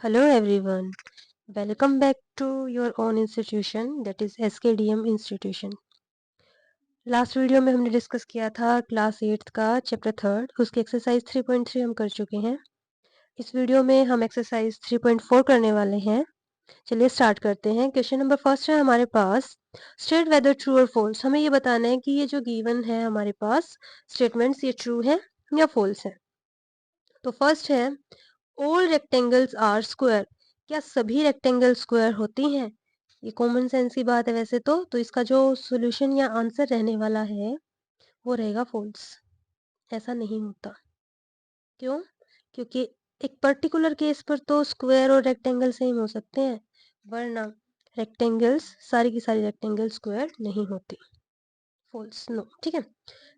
Hello everyone, welcome back to your own institution that is SKDM institution. Last video में हमने discuss किया था class 8th का chapter 3 उसकी एक्सरसाइज 3.3 हम कर चुके हैं। इस वीडियो में हम एक्सरसाइज 3.4 करने वाले हैं। चलिए स्टार्ट करते हैं। क्वेश्चन नंबर फर्स्ट है हमारे पास, स्टेट वेदर ट्रू और फॉल्स। हमें ये बताना है कि ये जो गिवन है हमारे पास स्टेटमेंट्स ये ट्रू है या फॉल्स है। तो फर्स्ट है ऑल रेक्टेंगल्स आर स्क्वायर। क्या सभी रेक्टेंगल स्क्वायर होती हैं? ये कॉमन सेंस की बात है वैसे तो इसका जो सॉल्यूशन या आंसर रहने वाला है वो रहेगा फॉल्स। ऐसा नहीं होता। क्यों? क्योंकि एक पर्टिकुलर केस पर तो स्क्वायर और रेक्टेंगल सेम हो सकते हैं, वरना रेक्टेंगल्स सारी की सारी रेक्टेंगल स्क्वायर नहीं होती। False, no. ठीक है।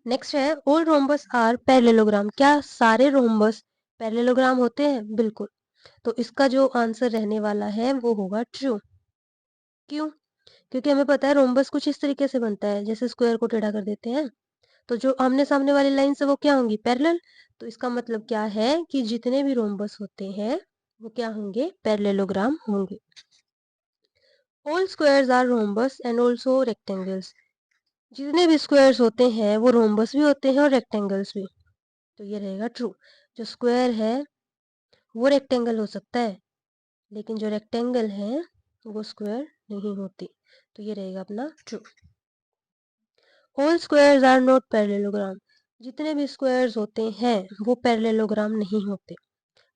नेक्स्ट है ऑल रोम्बस आर पैरेललोग्राम। क्या सारे रोम्बस पैरेललोग्राम होते हैं? बिल्कुल। तो इसका जो आंसर रहने वाला है वो होगा ट्रू। क्यों? क्योंकि हमें पता है रोम्बस कुछ इस तरीके से बनता है, जैसे स्क्वायर को टेढ़ा कर देते हैं, तो जो आमने सामने वाली लाइन से वो क्या होंगी? पैरेलल। तो इसका मतलब क्या है कि जितने भी रोम्बस होते हैं वो क्या होंगे? पैरेललोग्राम होंगे। All squares are rhombus and also rectangles. जितने भी स्क्वायर्स होते हैं वो रोम्बस भी होते हैं और रेक्टेंगल्स भी। तो ये रहेगा ट्रू। जो स्क्वायर है वो रेक्टेंगल हो सकता है, लेकिन जो रेक्टेंगल है वो स्क्वायर नहीं होती। तो ये रहेगा अपना true. All squares are not parallelogram. जितने भी स्क्वायर्स होते हैं वो पैरेललोग्राम नहीं होते।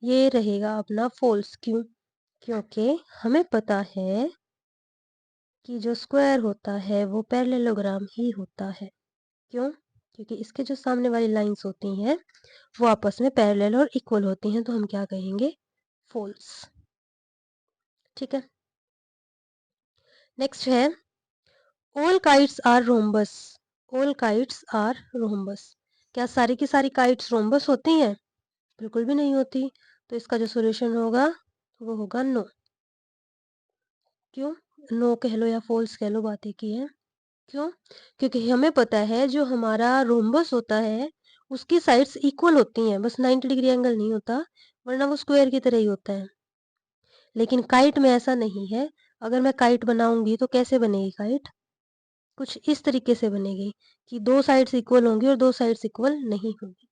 ये रहेगा अपना फॉल्स। क्यों? क्योंकि हमें पता है कि जो स्क्वायर होता है वो पैरेललोग्राम ही होता है। क्यों? क्योंकि इसके जो सामने वाली लाइंस होती हैं वो आपस में पैरेलल और इक्वल होती हैं, तो हम क्या कहेंगे? फॉल्स। ठीक है। नेक्स्ट है all kites are rhombus. All kites are rhombus. क्या सारी की सारी काइट्स रोम्बस होती हैं? बिल्कुल भी नहीं होती। तो इसका जो सॉल्यूशन होगा वो होगा नो। क्यों? नो कह लो या फॉल्स कह लो, बात एक ही है। क्यों? क्योंकि हमें पता है जो हमारा रोम्बस होता है उसकी साइड्स इक्वल होती हैं, बस 90 डिग्री एंगल नहीं होता, वरना वो स्क्वायर की तरह ही होता है। लेकिन काइट में ऐसा नहीं है। अगर मैं काइट बनाऊंगी तो कैसे बनेगी काइट? कुछ इस तरीके से बनेगी कि दो साइड्स इक्वल होंगी और दो साइड्स इक्वल नहीं होंगी।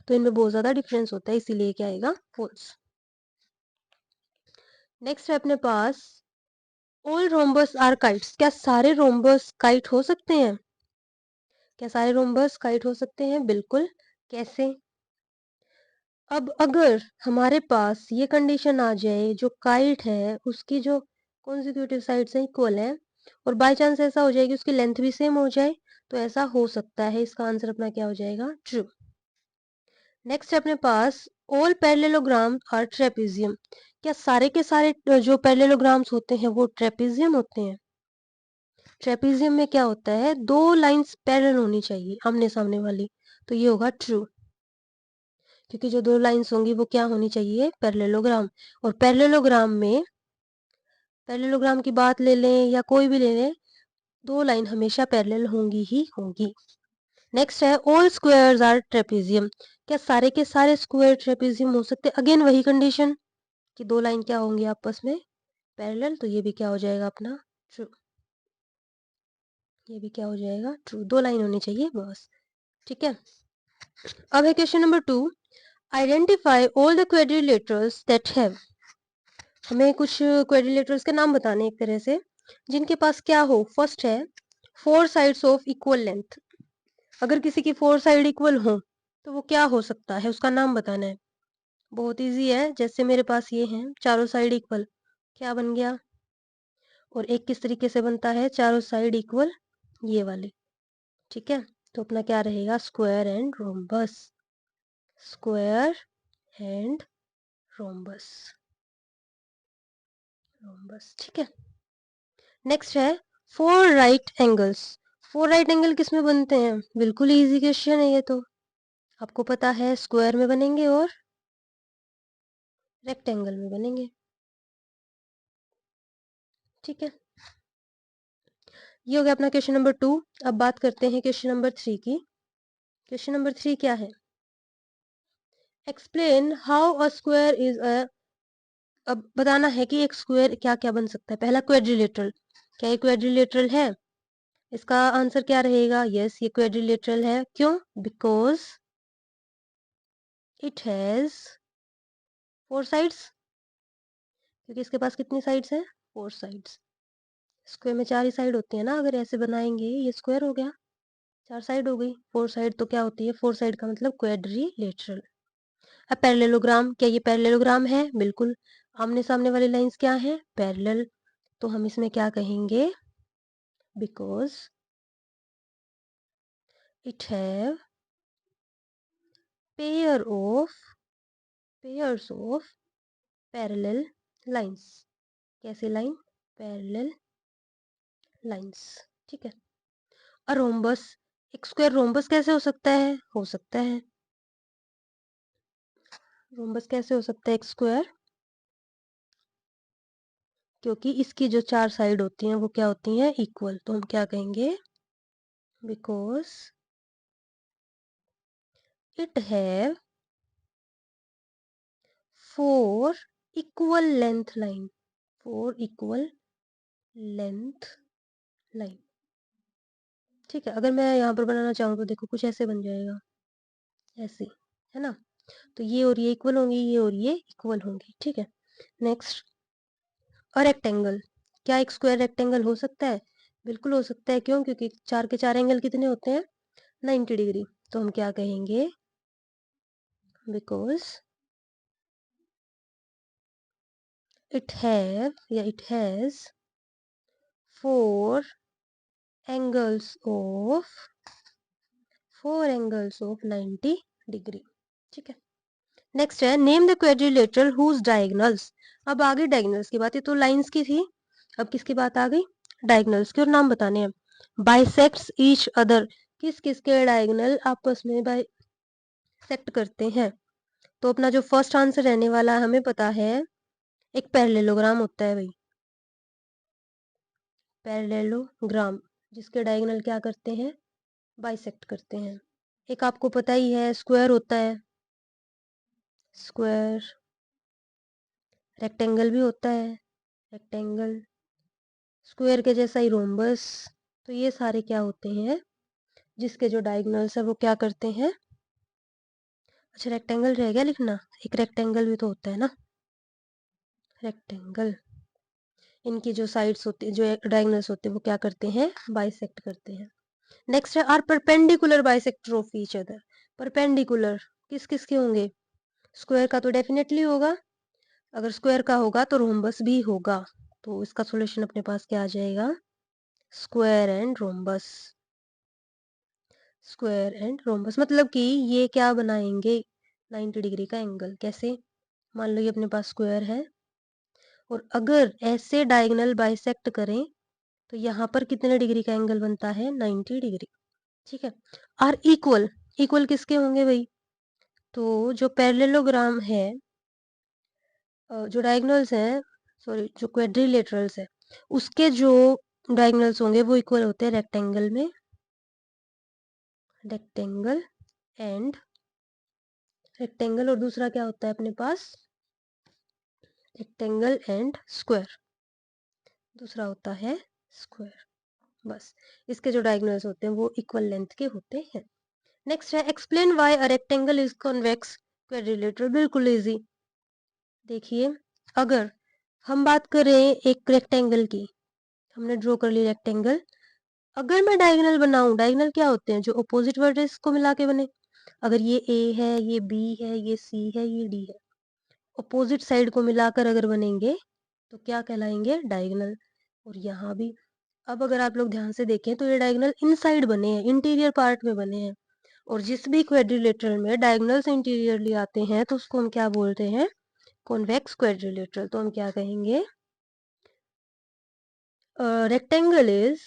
तो इनमें बहुत ज्यादा डिफरेंस होता है, इसीलिए क्या आएगा? फॉल्स। नेक्स्ट है अपने पास ऑल रोम्बस आर काइट्स। क्या सारे रोम्बस काइट हो सकते हैं? क्या सारे रोम्बस काइट हो सकते हैं? बिल्कुल। कैसे? अब अगर हमारे पास ये कंडीशन आ जाए जो काइट है उसकी जो कॉन्जिक्यूटिव साइड्स हैं इक्वल है, और बाय चांस ऐसा हो जाए कि उसकी लेंथ भी सेम हो जाए, तो ऐसा हो सकता है। इसका आंसर अपना क्या हो जाएगा? ट्रू। नेक्स्ट है अपने पास ऑल पैरेललोग्राम आर ट्रेपेजियम। क्या सारे के सारे जो पैरेललोग्राम्स होते हैं वो ट्रेपेजियम होते हैं? ट्रेपेजियम में क्या होता है? दो लाइंस पैरेलल होनी चाहिए आमने सामने वाली। तो ये होगा ट्रू, क्योंकि जो दो लाइंस होंगी वो क्या होनी चाहिए? पैरेललोग्राम। और पैरेललोग्राम की बात ले लें या कोई भी ले लें, दो लाइन हमेशा पैरेलल होंगी ही होंगी। नेक्स्ट है ऑल स्क्वायर्स आर ट्रेपेजियम। क्या सारे के सारे स्क्वायर ट्रेपेजियम हो सकते हैं? अगेन वही कंडीशन कि दो लाइन क्या होंगी आपस में? पैरेलल। तो ये भी क्या हो जाएगा अपना? ट्रू। ये भी क्या हो जाएगा? ट्रू। दो लाइन होनी चाहिए बस। ठीक है। अब है question number 2, identify all the quadrilaterals that have. हमें कुछ क्वाड्रिलेटरल्स के नाम बताने एक तरह से, जिनके पास क्या हो। फर्स्ट है four sides of equal length. अगर किसी की फोर साइड इक्वल हो तो वो क्या हो सकता है, उसका नाम बताना है। बहुत इजी है। जैसे मेरे पास ये हैं चारों साइड इक्वल, क्या बन गया? और एक किस तरीके से बनता है चारों साइड इक्वल? ये वाले। ठीक है। तो अपना क्या रहेगा? Square and rhombus. Square and rhombus. Rhombus. ठीक है। नेक्स्ट है four right angles. Four right angle किस में बनते हैं? बिल्कुल इजी क्वेश्चन है ये तो, आपको पता है स्क्वायर में बनेंगे और रेक्टेंगल में बनेंगे। ठीक है। ये हो गया अपना क्वेश्चन नंबर 2। अब बात करते हैं क्वेश्चन नंबर 3 की। क्वेश्चन नंबर 3 क्या है? Explain how a square is a अब बताना है कि एक स्क्वायर क्या क्या बन सकता है। पहला क्वेड्रिलेटरल, क्या ये क्वेड्रिलेटरल है? इसका आंसर क्या रहेगा? यस, ये क्वेड्रिलेटरल है। क्यों? बिकॉज इट हैज 4 साइड्स, क्योंकि इसके पास कितनी साइड्स हैं? 4 साइड्स। स्क्वायर में 4 ही साइड होती है ना, अगर ऐसे बनाएंगे ये स्क्वायर हो गया, 4 साइड हो गई, 4 साइड तो क्या होती है? 4 साइड का मतलब क्वेड्रिलेटरल। अब पैरेललोग्राम, क्या ये पैरेललोग्राम है? बिल्कुल। आमने सामने वाली लाइंस क्या है? पैरेलल। तो हम इसमें क्या कहेंगे? Because it have pairs of parallel lines. कैसे लाइन? Parallel lines. ठीक है। और रोम्बस, एक स्क्वायर रोम्बस कैसे हो सकता है? हो सकता है, रोम्बस कैसे हो सकता है एक स्क्वायर? क्योंकि इसकी जो 4 साइड होती हैं वो क्या होती हैं? इक्वल। तो हम क्या कहेंगे? Because it have 4 equal length line, 4 equal length line. ठीक है। अगर मैं यहाँ पर बनाना चाहूँ तो देखो कुछ ऐसे बन जाएगा, ऐसे, है ना? तो ये और ये इक्वल होंगी, ये और ये इक्वल होंगी। ठीक है। नेक्स्ट, और रेक्टेंगल, क्या एक स्क्वायर रेक्टेंगल हो सकता है? बिल्कुल हो सकता है। क्यों? क्योंकि 4 के 4 एंगल कितने होते हैं? 90 डिग्री। तो हम क्या कहेंगे? Because it has 4 angles of 90 degree. ठीक है। नेक्स्ट है, नेम द क्वेड्रिलेटरल हुज डायगोनल्स। अब आ गई डायगोनल्स की बात, ये तो लाइंस की थी, अब किसकी बात आ गई? डायगोनल्स के। और नाम बताने हैं। बाइसेक्ट्स ईच अदर, किस किस के डायगोनल आपस में बाइसेक्ट करते हैं? तो अपना जो फर्स्ट आंसर रहने वाला है, हमें पता है, एक पैरेललोग्राम होता है भाई, पैरेललोग्राम, जिसके डायगोनल क्या करते हैं? बाइसेक्ट करते हैं। एक आपको पता ही है, स्क्वायर होता है, स्क्वायर। रेक्टेंगल भी होता है, रेक्टेंगल। स्क्वायर के जैसा ही रोम्बस। तो ये सारे क्या होते हैं? जिसके जो डायगोनल्स है वो क्या करते हैं? अच्छा, रेक्टेंगल रह गया लिखना, एक रेक्टेंगल भी तो होता है ना, रेक्टेंगल। इनकी जो साइड्स होती है, जो डायगोनल्स होते हैं, वो क्या करते हैं? बाइसेक्ट करते हैं। नेक्स्ट है, are perpendicular bisector of each other. Perpendicular किस किस के होंगे? स्क्वायर का तो डेफिनेटली होगा, अगर स्क्वायर का होगा तो रोम्बस भी होगा। तो इसका सॉल्यूशन अपने पास क्या आ जाएगा? Square and rhombus. Square and rhombus मतलब कि ये क्या बनाएंगे? 90 डिग्री का एंगल। कैसे? मान लो ये अपने पास स्क्वायर है, और अगर ऐसे डायगोनल बाइसेक्ट करें तो यहाँ पर कितने डिग्री का एंगल बनता है? 90 डिग्री। ठीक है। और इक्वल, इक्वल किसके होंगे भाई? तो जो पैरेललोग्राम है, जो डायगोनल्स हैं, सॉरी जो क्वेड्रिलेटरल्स है, उसके जो डायगोनल्स होंगे वो इक्वल होते हैं रेक्टेंगल में, रेक्टेंगल एंड रेक्टेंगल, और दूसरा क्या होता है अपने पास? रेक्टेंगल एंड स्क्वायर, दूसरा होता है स्क्वायर। बस, इसके जो डायगोनल्स होते हैं वो इक्वल लेंथ के होते हैं। नेक्स्ट है, explain why a rectangle is convex quadrilateral. बिल्कुल इजी। देखिए, अगर हम बात करें एक रेक्टेंगल की, हमने ड्रॉ कर ली रेक्टेंगल, अगर मैं डायगोनल बनाऊं, डायगोनल क्या होते हैं? जो अपोजिट वर्टेक्स को मिला के बने। अगर ये ए है, ये बी है, ये सी है, ये डी है, अपोजिट साइड को मिलाकर अगर बनेंगे तो क्या कहलाएंगे? डायगोनल। और यहाँ भी, अब अगर आप लोग ध्यान से देखें तो ये डायगोनल इनसाइड बने हैं, इंटीरियर पार्ट में बने हैं। और जिस भी क्वेड्रिलेटरल में डायगोनल्स इंटीरियरली आते हैं तो उसको हम क्या बोलते हैं? Convex quadrilateral. तो हम क्या कहेंगे? Rectangle is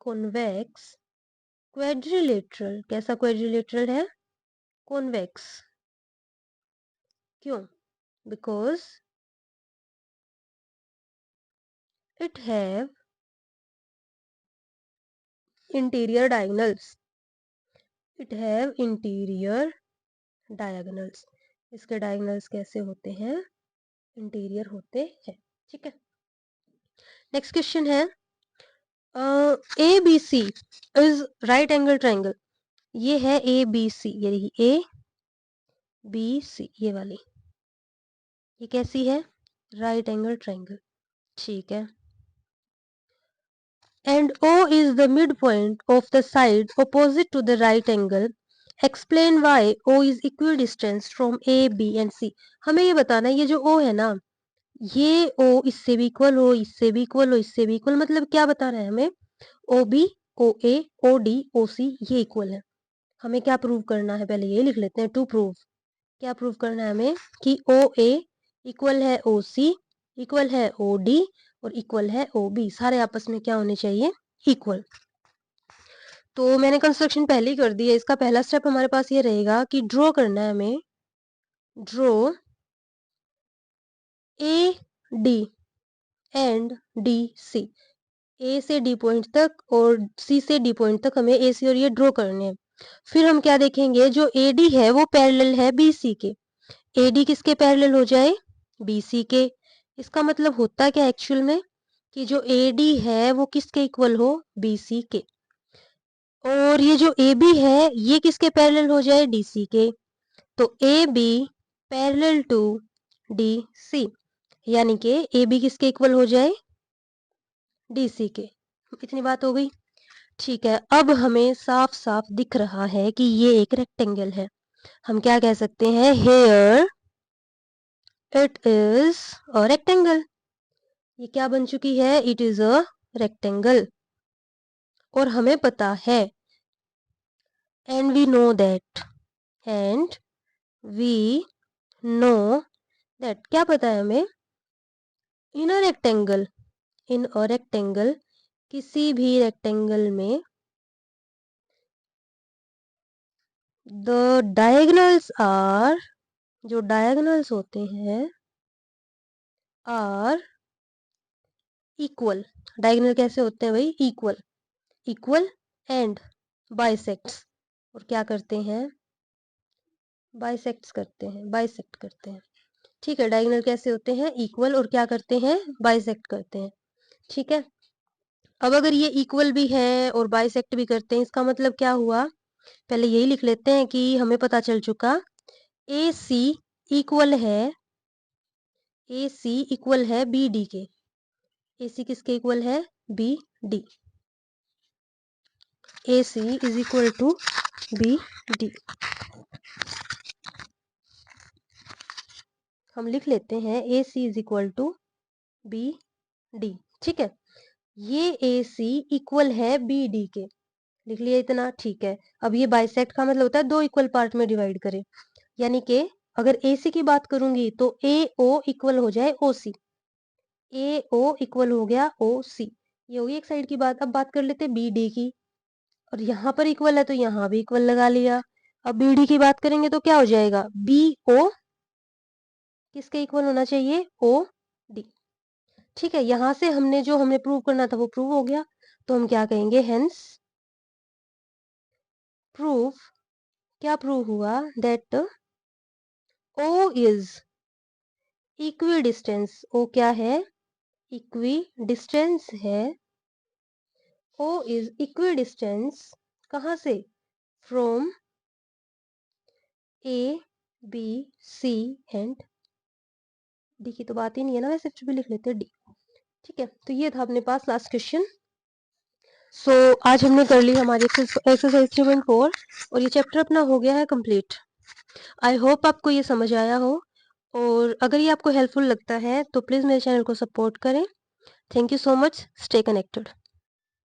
convex quadrilateral. कैसा क्वेड्रिलेटरल है? कॉन्वेक्स। क्यों? Because it have interior diagonals, it have interior diagonals. इसके डायगोनल्स कैसे होते हैं, इंटीरियर होते हैं। ठीक है, नेक्स्ट क्वेश्चन है A B C is right angle triangle. ये है ए बी सी, ये रही ए बी सी, ये वाली, ये कैसी है, राइट एंगल ट्राइंगल। ठीक है, and O is the midpoint of the side opposite to the right angle. Explain why O is equidistant from A, B and C. हमें ये बताना है, ये जो O है ना, ये O इससे भी इक्वल हो, इससे भी इक्वल हो, इससे भी इक्वल, मतलब क्या बताना है हमें, OB, OA, OD, OC ये इक्वल है। हमें क्या प्रूव करना है, पहले ये लिख लेते हैं, टू प्रूव। क्या प्रूव करना है हमें कि OA इक्वल है OC, इक्वल है OD और इक्वल है OB, सारे आपस में क्या होने चाहिए, इक्वल। तो मैंने कंस्ट्रक्शन पहले ही कर दी है। इसका पहला स्टेप हमारे पास ये रहेगा कि ड्रॉ करना है हमें, draw A D and D C, A से डी पॉइंट तक और सी से डी पॉइंट तक हमें ए सी और ये ड्रॉ करने हैं। फिर हम क्या देखेंगे, जो ए डी है वो पैरेलल है बी सी के। ए डी किसके पैरेलल हो जाए, बी सी के। इसका मतलब होता क्या एक्चुअल में, कि जो ए डी है वो किसके इक्वल हो, बी सी के। और ये जो ए बी है ये किसके पैरेलल हो जाए, डी सी के। तो A B parallel to D C, यानी कि ए बी किसके इक्वल हो जाए, डी सी के। इतनी बात हो गई। ठीक है, अब हमें साफ साफ दिख रहा है कि ये एक रेक्टेंगल है। हम क्या कह सकते हैं, here it is a rectangle. ये क्या बन चुकी है, इट इज अ रेक्टेंगल। और हमें पता है, and we know that, and we know that, क्या पता है हमें, इन a rectangle, in a rectangle, किसी भी रेक्टेंगल में द डायगोनल्स आर, जो डायगोनल्स होते हैं, आर इक्वल। डायगोनल कैसे होते हैं भाई, इक्वल, इक्वल एंड बाइसेक्ट्स, और क्या करते हैं, बाइसेक्ट्स करते हैं, बाइसेक्ट करते हैं। ठीक है, डायगोनल कैसे होते हैं, इक्वल, और क्या करते हैं, बाइसेक्ट करते हैं। ठीक है, अब अगर ये इक्वल भी है और बाइसेक्ट भी करते हैं, इसका मतलब क्या हुआ, पहले यही लिख लेते हैं कि हमें पता चल चुका, ए सी इक्वल है, ए सी इक्वल है बी डी के। ए सी किसके इक्वल है, B D. A C is equal to B D. हम लिख लेते हैं A C is equal to B D. ठीक है, ये ए सी इक्वल है बी डी के, लिख लिया इतना। ठीक है, अब ये बाइसेक्ट का मतलब होता है दो इक्वल पार्ट में डिवाइड करें, यानी कि अगर ए सी की बात करूंगी तो ए ओ इक्वल हो जाए ओ सी, ए ओ इक्वल हो गया ओ सी, ये होगी एक साइड की बात। अब बात कर लेते हैं बी डी की, और यहाँ पर इक्वल है तो यहाँ भी इक्वल लगा लिया। अब बी डी की बात करेंगे तो क्या हो जाएगा, बी ओ किसके इक्वल होना चाहिए, ओ डी। ठीक है, यहां से हमने जो हमें प्रूव करना था वो प्रूव हो गया। तो हम क्या कहेंगे, हेंस प्रूव, क्या प्रूव हुआ, that O is equidistance. O क्या है, इक्वी डिस्टेंस है। ओ इज इक्वी डिस्टेंस कहां से, from A B C and D की तो बात ही नहीं है ना, वैसे फिर भी लिख लेते हैं डी। ठीक है, तो ये था अपने पास लास्ट क्वेश्चन। सो आज हमने कर ली हमारी एक्सरसाइज 3.4 और ये चैप्टर अपना हो गया है कंप्लीट। आई होप आपको ये समझ आया हो, और अगर ये आपको हेल्पफुल लगता है तो प्लीज़ मेरे चैनल को सपोर्ट करें। Thank you so much, stay connected.